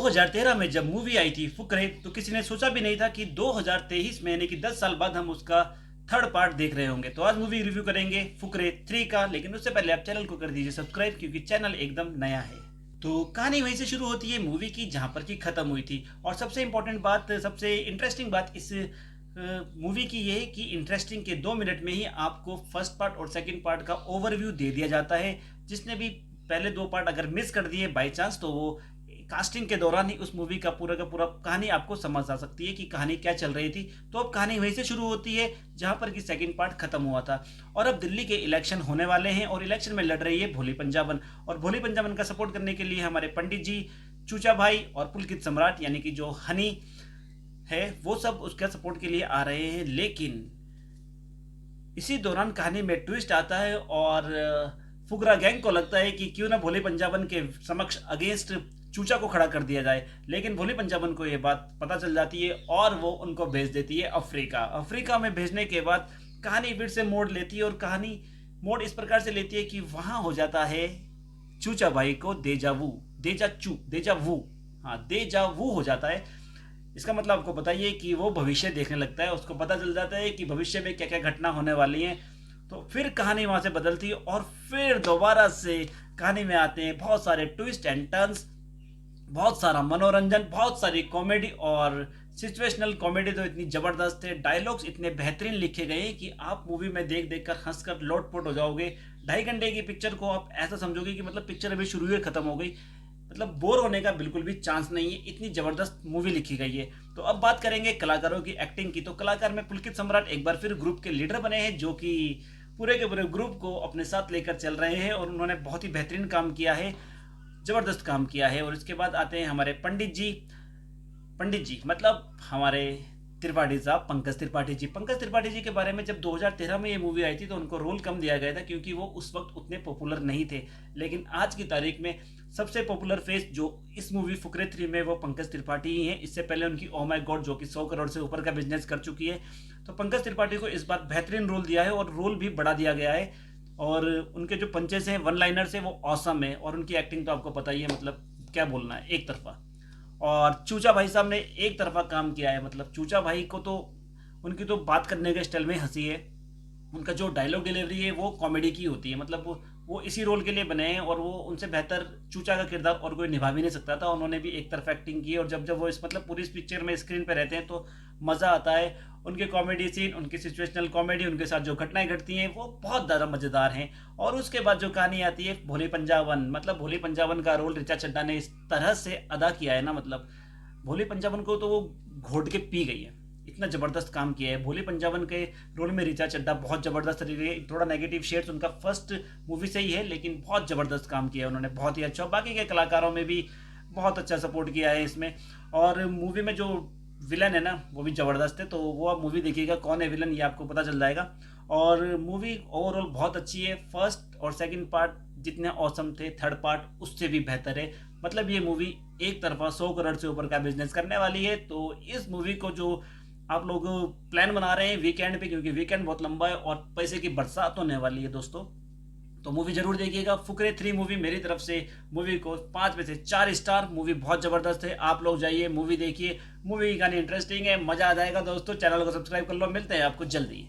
2013 में जब मूवी आई थी फुकरे, तो किसी ने सोचा भी नहीं था कि 2023 में यानी कि 10 साल बाद हम उसका थर्ड पार्ट देख रहे होंगे। तो आज मूवी रिव्यू करेंगे फुकरे 3 का, लेकिन उससे पहले आप चैनल को कर दीजिए सब्सक्राइब, क्योंकि चैनल एकदम नया है। तो कहानी वहीं से शुरू होती है मूवी की जहां पर की खत्म हुई थी। और सबसे इंपॉर्टेंट बात, सबसे इंटरेस्टिंग बात इस मूवी की ये है कि इंटरेस्टिंग के 2 मिनट में ही आपको फर्स्ट पार्ट और सेकंड पार्ट का ओवरव्यू दे दिया जाता है। जिसने भी पहले 2 पार्ट अगर मिस कर दिए बाई चांस, तो वो कास्टिंग के दौरान ही उस मूवी का पूरा कहानी आपको समझ आ सकती है कि कहानी क्या चल रही थी। तो अब कहानी वहीं से शुरू होती है जहां पर कि सेकंड पार्ट खत्म हुआ था। और अब दिल्ली के इलेक्शन होने वाले हैं और इलेक्शन में लड़ रही है भोली पंजाबन। और भोली पंजाबन का सपोर्ट करने के लिए हमारे पंडित जी, चूचा भाई और पुलकित सम्राट यानी कि जो हनी है, वो सब उसका सपोर्ट के लिए आ रहे हैं। लेकिन इसी दौरान कहानी में ट्विस्ट आता है और फुकरा गैंग को लगता है कि क्यों ना भोले पंजाबन के समक्ष अगेंस्ट चूचा को खड़ा कर दिया जाए। लेकिन भोले पंजाबन को यह बात पता चल जाती है और वो उनको भेज देती है अफ्रीका। अफ्रीका में भेजने के बाद कहानी फिर से मोड़ लेती है और कहानी मोड़ इस प्रकार से लेती है कि वहां हो जाता है चूचा भाई को देजावू हो जाता है। इसका मतलब आपको बताइए कि वो भविष्य देखने लगता है, उसको पता चल जाता है कि भविष्य में क्या क्या घटना होने वाली है। तो फिर कहानी वहां से बदलती है और फिर दोबारा से कहानी में आते हैं बहुत सारे ट्विस्ट एंड टर्न्स, बहुत सारा मनोरंजन, बहुत सारी कॉमेडी। और सिचुएशनल कॉमेडी तो इतनी जबरदस्त है, डायलॉग्स इतने बेहतरीन लिखे गए हैं कि आप मूवी में देख देख कर हंसकर लोटपोट हो जाओगे। 2.5 घंटे की पिक्चर को आप ऐसा समझोगे कि मतलब पिक्चर अभी शुरू हुई खत्म हो गई। मतलब बोर होने का बिल्कुल भी चांस नहीं है, इतनी जबरदस्त मूवी लिखी गई है। तो अब बात करेंगे कलाकारों की एक्टिंग की। तो कलाकार में पुलकित सम्राट एक बार फिर ग्रुप के लीडर बने हैं, जो कि पूरे के पूरे ग्रुप को अपने साथ लेकर चल रहे हैं और उन्होंने बहुत ही बेहतरीन काम किया है, जबरदस्त काम किया है। और इसके बाद आते हैं हमारे पंडित जी मतलब हमारे त्रिपाठी साहब, पंकज त्रिपाठी जी के बारे में जब 2013 में ये मूवी आई थी तो उनको रोल कम दिया गया था, क्योंकि वो उस वक्त उतने पॉपुलर नहीं थे। लेकिन आज की तारीख में सबसे पॉपुलर फेस जो इस मूवी फुकरे 3 में, वो पंकज त्रिपाठी ही हैं। इससे पहले उनकी ओ माय गॉड जो कि 100 करोड़ से ऊपर का बिजनेस कर चुकी है। तो पंकज त्रिपाठी को इस बार बेहतरीन रोल दिया है और रोल भी बढ़ा दिया गया है। और उनके जो पंचेस हैं, वन लाइनर्स हैं, वो ऑसम है। और उनकी एक्टिंग तो आपको पता ही है, मतलब क्या बोलना है, एक तरफा। और चूचा भाई साहब ने एक तरफा काम किया है। मतलब चूचा भाई को तो उनकी तो बात करने के स्टाइल में हंसी है, उनका जो डायलॉग डिलीवरी है वो कॉमेडी की होती है। मतलब वो इसी रोल के लिए बने हैं और वो उनसे बेहतर चूचा का किरदार और कोई निभा भी नहीं सकता था। उन्होंने भी एक तरफ एक्टिंग की और जब जब वो इस मतलब पूरी इस पिक्चर में स्क्रीन पे रहते हैं तो मज़ा आता है। उनके कॉमेडी सीन, उनकी सिचुएशनल कॉमेडी, उनके साथ जो घटनाएं घटती हैं वो बहुत ज़्यादा मज़ेदार हैं। और उसके बाद जो कहानी आती है भोले पंजाबन, मतलब भोले पंजाबन का रोल ऋचा चड्ढा ने इस तरह से अदा किया है ना, मतलब भोले पंजाबन को तो वो घोट के पी गई है, इतना जबरदस्त काम किया है। भोले पंजाबन के रोल में ऋचा चड्ढा बहुत जबरदस्त रही। थोड़ा नेगेटिव शेड्स उनका फर्स्ट मूवी से ही है, लेकिन बहुत जबरदस्त काम किया है उन्होंने, बहुत ही अच्छा। बाकी के कलाकारों में भी बहुत अच्छा सपोर्ट किया है इसमें। और मूवी में जो विलन है ना, वो भी जबरदस्त है। तो वो आप मूवी देखिएगा, कौन है विलन ये आपको पता चल जाएगा। और मूवी ओवरऑल बहुत अच्छी है। फर्स्ट और सेकंड पार्ट जितने औसम थे, थर्ड पार्ट उससे भी बेहतर है। मतलब ये मूवी एक तरफा 100 करोड़ से ऊपर का बिजनेस करने वाली है। तो इस मूवी को जो आप लोग प्लान बना रहे हैं वीकेंड पे, क्योंकि वीकेंड बहुत लंबा है और पैसे की बरसात होने वाली है दोस्तों, तो मूवी जरूर देखिएगा। फुकरे 3 मूवी मेरी तरफ से मूवी को 5 में से 4 स्टार। मूवी बहुत जबरदस्त है, आप लोग जाइए मूवी देखिए। मूवी की कहानी इंटरेस्टिंग है, मजा आ जाएगा दोस्तों। चैनल को सब्सक्राइब कर लो, मिलते हैं आपको जल्दी।